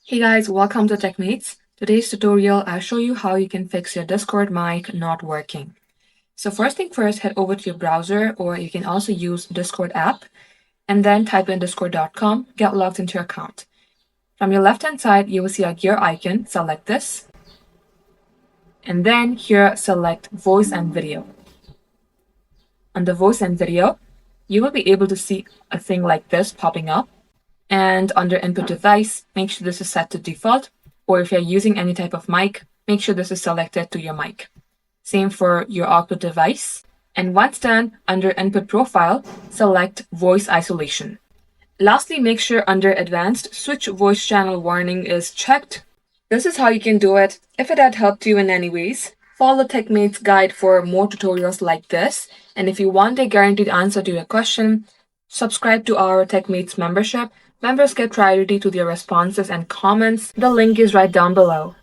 Hey guys, welcome to Techmates. Today's tutorial, I'll show you how you can fix your Discord mic not working. So first thing first, head over to your browser, or you can also use Discord app, and then type in discord.com, get logged into your account. From your left-hand side, you will see a gear icon. Select this. And then here, select voice and video. Under voice and video, you will be able to see a thing like this popping up. And under input device, make sure this is set to default, or if you're using any type of mic, make sure this is selected to your mic. Same for your output device. And once done, under input profile, select voice isolation. Lastly, make sure under advanced, switch voice channel warning is checked. This is how you can do it. If it had helped you in any ways, follow Techmates guide for more tutorials like this. And if you want a guaranteed answer to your question, subscribe to our Techmates membership. Members get priority to their responses and comments. The link is right down below.